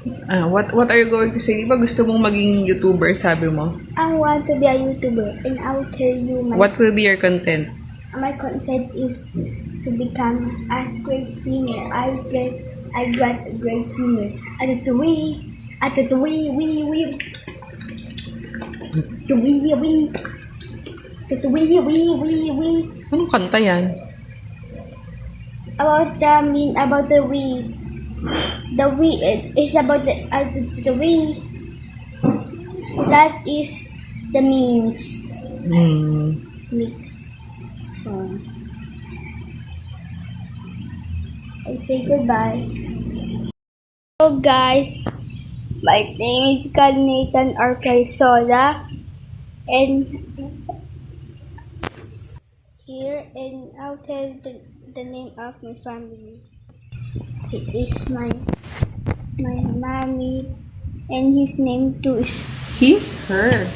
What are you going to say? Di ba gusto mong maging YouTuber, sabi mo? I want to be a YouTuber, and I will tell you What will be your content? my content is to become a great singer. I got a great singer. At the we, Anong kanta yan? about the we. The we is about the we. That is the means. Mix song. I say goodbye. Hello guys, my name is Nathan Arcaisola, and here, and I'll tell the name of my family. It is my mommy, and his name too is Her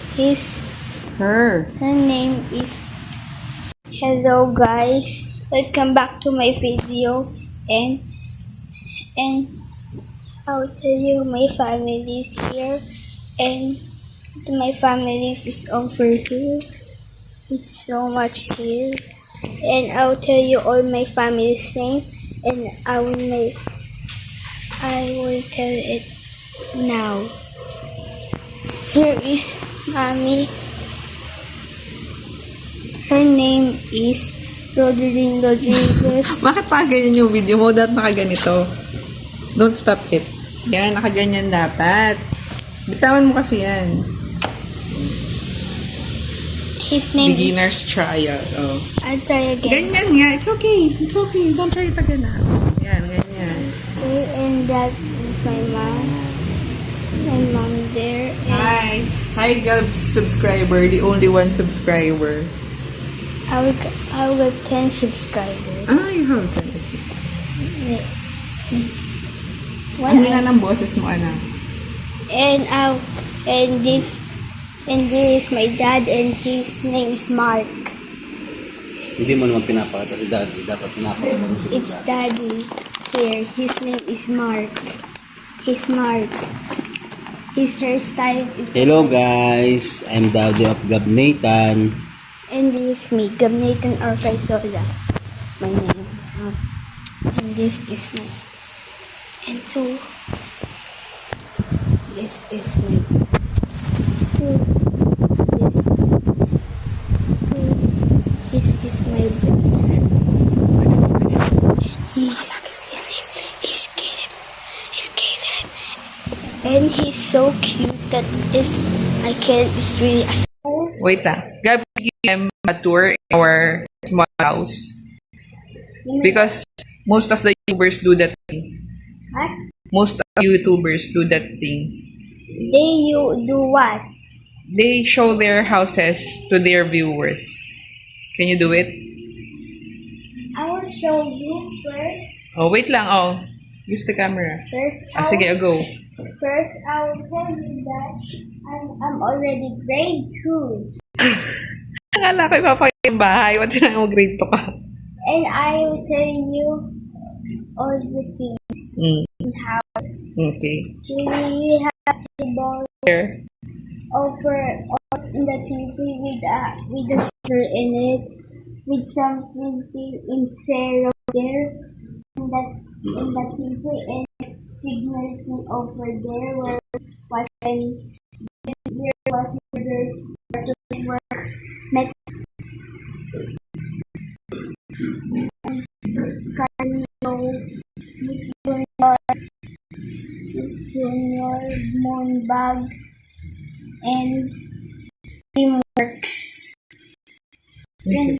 her name is. Hello guys, welcome back to my video, and I'll tell you my family is here, and my family is over here. It's so much here, and I'll tell you all my family's name, and I will tell it now. Here is mommy. Her name is Rodeline Rodriguez. Bakit pa ganyan yung video mo? Dapat nakaganito. Don't stop it. Yan, nakaganyan dapat. Bitawan mo kasi yan. His name Beginner's trial. Oh. I'll try again. Ganyan nga. It's okay. It's okay. Don't try it again na. Yan, ganyan. Okay, and that is my mom. My mom there. And Hi, Gab subscriber. The only one subscriber. I will get 10 subscribers. You have that. What Ang hina ng boses mo, anak. and this is my dad, and his name is Mark. Hindi mo naman pinapakita si Daddy. Dapat pinapakita mo si It's Daddy here. His name is Mark. He's Mark. His hairstyle is. Hello guys, I'm Daddy of Gab Nathan. And this is me, Nathan Arcaisola. My name. And this is my. And two. This is my. Two. This. Two. This is my brother. And he's Caleb. And he's so cute that Caleb is really a. Wait lang. Gab, give them a tour in our small house. Because most of the YouTubers do that thing. What? Most of the YouTubers do that thing. You do what? They show their houses to their viewers. Can you do it? I will show you first. Oh, wait lang. Oh, use the camera. Sige, go. First, I will tell you that I'm already grade 2. Akala ko ipapakita yung bahay. Wala na mo grade 2 ka. And I will tell you all the things in the house. Okay. We have table Here. over in the TV with a stir in it, with something in zero there, in the TV, and signal thing over there where watching there's work met Junior Moonbag and Teamworks. And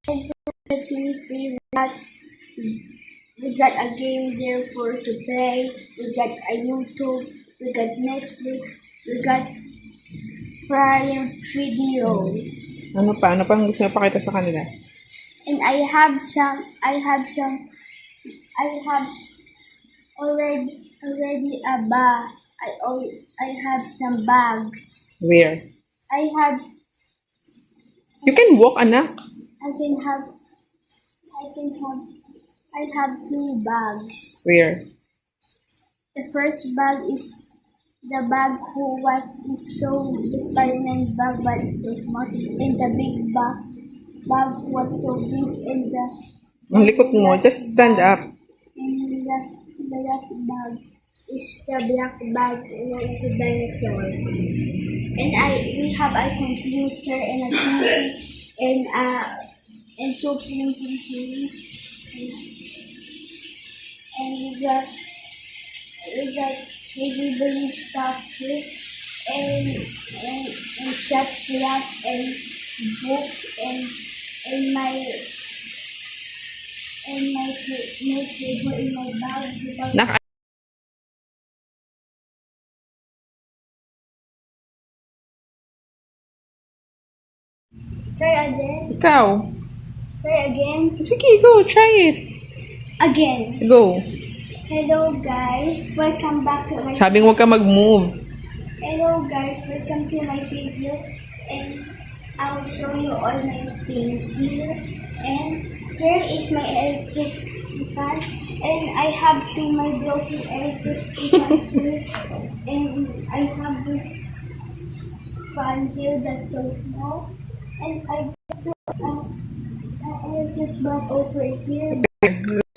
the TV we got a game there for to play. We got a YouTube. We got Netflix. We got Prime Video. Ano pa? Ano pa ang gusto mo pakita sa kanila? And I have already a bag. I have some bags. Where? I have You can walk, anak. I have 2 bags. Where? The first bag is the bag who what is so the Spider-Man bag but is so small, and the big bag was so big, and Ang likot mo. Just stand up. the last bag is the black bag like the dinosaur. And we have a computer and a TV and two printing things. And we got delivery stuff here and shot glass and books and my notebook in my bag because Nak try again. ikaw. Try again. Sige, go. Try it. Again. Go. Hello guys, welcome back to my Sabing huwag ka mag-move. Hello guys, welcome to my video, and I will show you all my things here. And here is my electric fan, and I have my broken electric fan here, and I have this fan here that's so small, and I got an electric bus over here,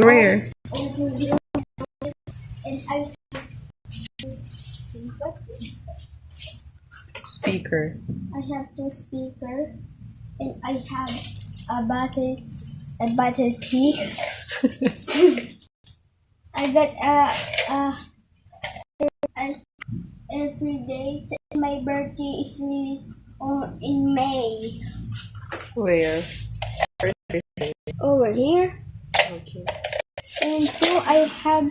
Where? over here, and Speaker. I have two speakers, and I have a battle key. I got every day. My birthday is in May. Where? Over here, Okay. and two I have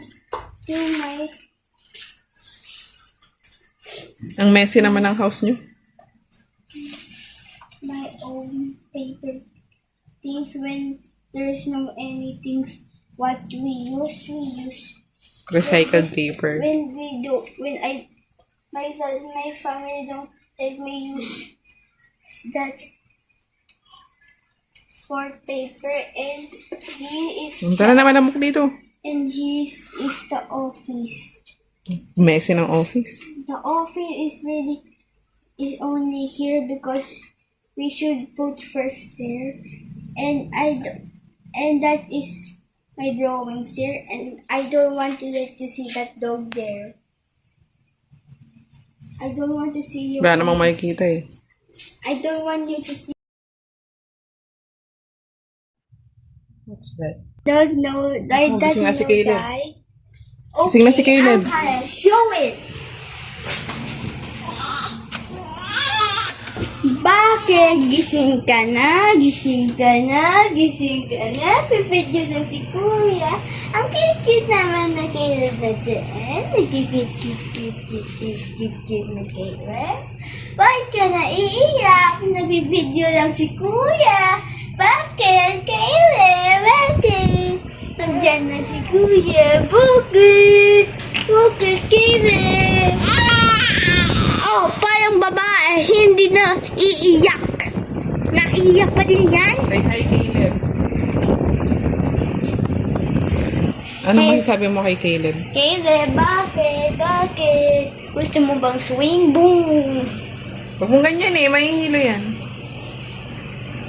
Ang messy naman ang house nyo. my own paper things when there's no anything what we use Recycled paper. my family don't let me use that for paper, and Tara naman amok dito. here is the office. Messy ng office. The office is only here because we should put first there, and that is my drawings there, and I don't want to let you see that dog there. I don't want to see you. Wala namang makikita eh. I don't want you to see. What's that? Don't know. Oh, gising na si Caleb. Okay, Gising na si Caleb. I'm gonna show it. Bakit? Gising ka na? Gising ka na? Gising ka na? Pipidyo na si Kuya. Ang cute naman na Caleb na dyan. Nagkikit na Caleb. Bakit ka na iiyak? Nabibidyo lang si Kuya. Bakit? Caleb? Bakit? Nandyan na si Kuya. Bakit? Bakit, Caleb? Oh, parang babae, hindi na iiyak. Naiiyak pa din yan? Say hi, Caleb. Ano Hey. masasabi mo kay Caleb? Caleb, bakit? Bakit? Gusto mo bang swing? Boom! Huwag mong ganyan eh, mahihilo yan.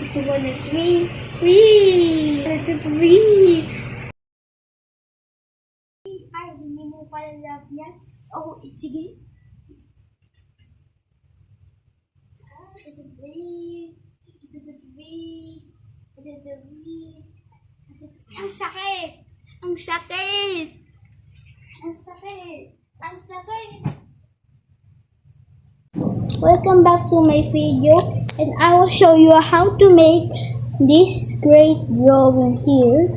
Gusto mo na swing? Wee! Wee! Ay, hindi mo pala love yan? Oh, sige. Ang sakit! Ang sakit! Ang sakit! Ang sakit! Welcome back to my video, and I will show you how to make this great drawing here.